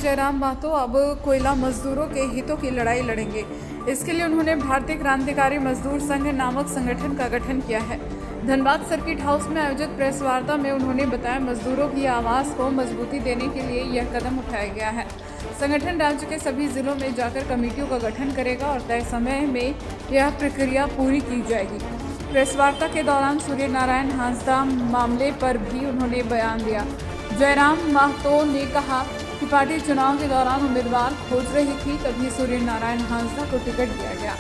जयराम महतो अब कोयला मजदूरों के हितों की लड़ाई लड़ेंगे। इसके लिए उन्होंने भारतीय क्रांतिकारी मजदूर संघ नामक संगठन का गठन किया है। धनबाद सर्किट हाउस में आयोजित प्रेस वार्ता में उन्होंने बताया, मजदूरों की आवाज़ को मजबूती देने के लिए यह कदम उठाया गया है। संगठन राज्य के सभी जिलों में जाकर कमेटियों का गठन करेगा और तय समय में यह प्रक्रिया पूरी की जाएगी। प्रेस वार्ता के दौरान सूर्य नारायण हांसदा मामले पर भी उन्होंने बयान दिया। जयराम महतो ने कहा कि पार्टी चुनाव के दौरान उम्मीदवार खोज रही थी, तभी सूर्य नारायण हांसदा को टिकट दिया गया,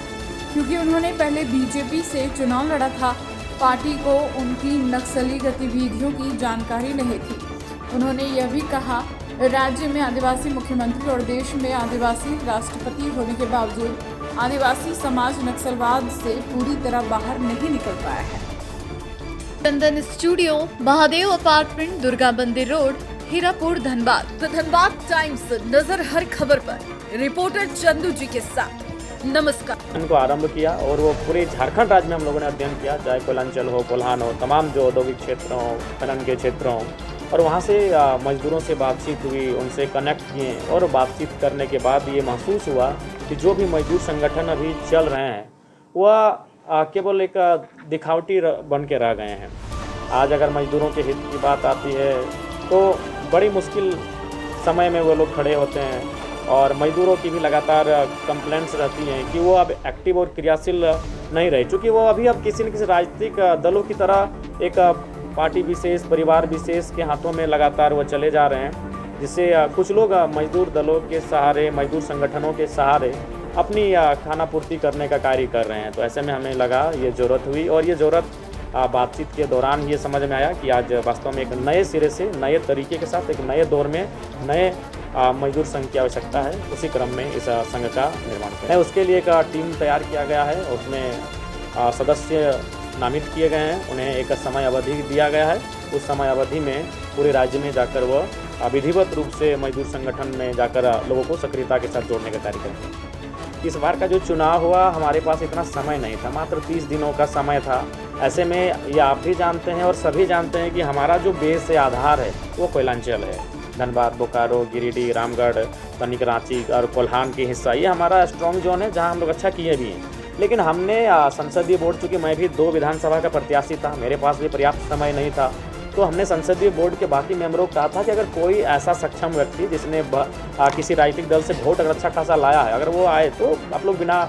क्योंकि उन्होंने पहले बीजेपी से चुनाव लड़ा था। पार्टी को उनकी नक्सली गतिविधियों की जानकारी नहीं थी। उन्होंने यह भी कहा, राज्य में आदिवासी मुख्यमंत्री और देश में आदिवासी राष्ट्रपति होने के बावजूद आदिवासी समाज नक्सलवाद से पूरी तरह बाहर नहीं निकल पाया है। चंदन स्टूडियो, महादेव अपार्टमेंट, दुर्गा मंदिर road, Hirapur, Dhanbad. The Dhanbad times, नजर हर खबर पर। रिपोर्टर चंदू जी के साथ। नमस्कार। इनको आरंभ किया और वो पूरे झारखंड राज्य में हम लोगों ने अध्ययन किया, चाहे कोयलांचल हो, कोल्हान हो, तमाम जो औद्योगिक क्षेत्र हों, खनन के क्षेत्र हों, और वहाँ से मजदूरों से बातचीत हुई, उनसे कनेक्ट किए और बातचीत करने के बाद ये महसूस हुआ कि जो भी मजदूर संगठन अभी चल रहे हैं वह केवल एक दिखावटी बन के रह गए हैं। आज अगर मजदूरों के हित की बात आती है तो बड़ी मुश्किल समय में वो लोग खड़े होते हैं और मजदूरों की भी लगातार कंप्लेंट्स रहती हैं कि वो अब एक्टिव और क्रियाशील नहीं रहे, क्योंकि वो अभी अब किसी न किसी राजनीतिक दलों की तरह एक पार्टी विशेष, परिवार विशेष के हाथों में लगातार वो चले जा रहे हैं, जिससे कुछ लोग मजदूर दलों के सहारे, मजदूर संगठनों के सहारे अपनी खाना पूर्ति करने का कार्य कर रहे हैं। तो ऐसे में हमें लगा ये ज़रूरत हुई और ये ज़रूरत बातचीत के दौरान ये समझ में आया कि आज वास्तव में एक नए सिरे से, नए तरीके के साथ, एक नए दौर में नए मजदूर संघ की आवश्यकता है। उसी क्रम में इस संघ का निर्माण किया है। उसके लिए एक टीम तैयार किया गया है, उसमें सदस्य नामित किए गए हैं, उन्हें एक समय अवधि दिया गया है। उस समय अवधि में पूरे राज्य में जाकर वह विधिवत रूप से मजदूर संगठन में जाकर लोगों को सक्रियता के साथ जोड़ने का कार्य करेंगे। इस बार का जो चुनाव हुआ, हमारे पास इतना समय नहीं था, मात्र 30 दिनों का समय था। ऐसे में ये आप भी जानते हैं और सभी जानते हैं कि हमारा जो बेस है, आधार है, वो कोयलांचल है। धनबाद, बोकारो, गिरिडीह, रामगढ़, तनिक रांची और कोल्हान की हिस्सा, ये हमारा स्ट्रॉन्ग जोन है जहाँ हम लोग अच्छा किए भी हैं। लेकिन हमने संसदीय बोर्ड, चूँकि मैं भी 2 विधानसभा का प्रत्याशी था, मेरे पास भी पर्याप्त समय नहीं था, तो हमने संसदीय बोर्ड के बाकी मेंबरों को कहा था कि अगर कोई ऐसा सक्षम व्यक्ति जिसने किसी राजनीतिक दल से वोट अगर अच्छा खासा लाया है, अगर वो आए तो आप लोग बिना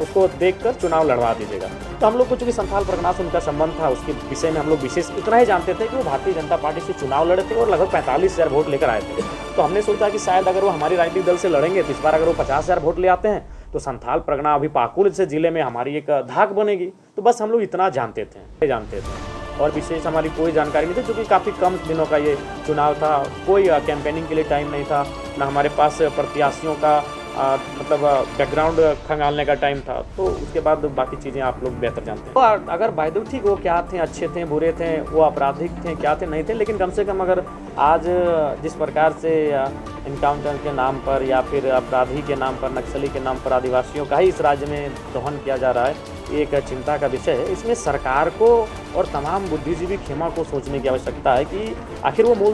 उसको देखकर चुनाव लड़वा दीजिएगा। तो हम लोग को चूँकि संथाल परगना से उनका संबंध था, उसके विषय में हम लोग विशेष इतना ही जानते थे कि वो भारतीय जनता पार्टी से चुनाव लड़े थे और लगभग 45,000 वोट लेकर आए थे। तो हमने सोचा कि शायद अगर वो हमारी राजनीतिक दल से लड़ेंगे तो इस बार अगर वो 50,000 वोट ले आते हैं तो संथाल परगना अभी पाकुड़ से जिले में हमारी एक धाक बनेगी। तो बस हम लोग इतना जानते थे और विशेष हमारी कोई जानकारी नहीं थी, क्योंकि काफ़ी कम दिनों का ये चुनाव था। कोई कैंपेनिंग के लिए टाइम नहीं था, ना हमारे पास प्रत्याशियों का मतलब बैकग्राउंड खंगालने का टाइम था। तो उसके बाद बाकी चीज़ें आप लोग बेहतर जानते हैं। तो अगर बायदू ठीक वो क्या थे, अच्छे थे, बुरे थे, वो आपराधिक थे, क्या थे, नहीं थे, लेकिन कम से कम अगर आज जिस प्रकार से इनकाउंटर के नाम पर या फिर अपराधी के नाम पर, नक्सली के नाम पर आदिवासियों का ही इस राज्य में दोहन किया जा रहा है, एक चिंता का विषय है। इसमें सरकार को और तमाम बुद्धिजीवी खेमा को सोचने की आवश्यकता है कि आखिर वो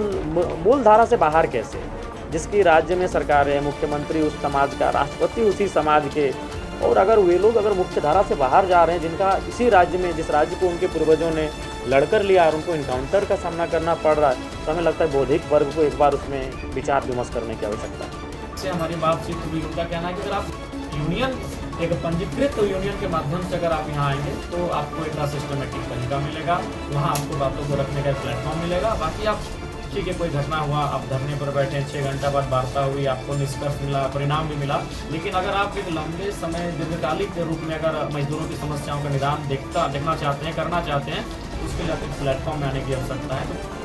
मूल धारा से बाहर कैसे, जिसकी राज्य में सरकार है, मुख्यमंत्री उस समाज का, राष्ट्रपति उसी समाज के, और अगर वे लोग अगर मुख्य धारा से बाहर जा रहे हैं, जिनका इसी राज्य में, जिस राज्य को उनके पूर्वजों ने लड़कर लिया और उनको इनकाउंटर का सामना करना पड़ रहा है, तो हमें लगता है बौद्धिक वर्ग को एक बार उसमें विचार विमर्श करने की आवश्यकता है। इससे हमारी बातचीत हुई, उनका कहना है कि अगर आप यूनियन, एक पंजीकृत यूनियन के माध्यम से अगर आप यहाँ आएंगे तो आपको एक सिस्टमेटिक तरीका मिलेगा, वहाँ आपको बातों को रखने का प्लेटफॉर्म मिलेगा। बाकी आप ठीक है, कोई घटना हुआ, आप धरने पर बैठे, 6 घंटा बाद वार्ता हुई, आपको निष्कर्ष मिला, परिणाम भी मिला, लेकिन अगर आप एक लंबे समय, दीर्घकालिक के रूप में अगर मजदूरों की समस्याओं का निदान देखना चाहते हैं, करना चाहते हैं, तो उसके लिए आपको प्लेटफॉर्म में आने की आवश्यकता है।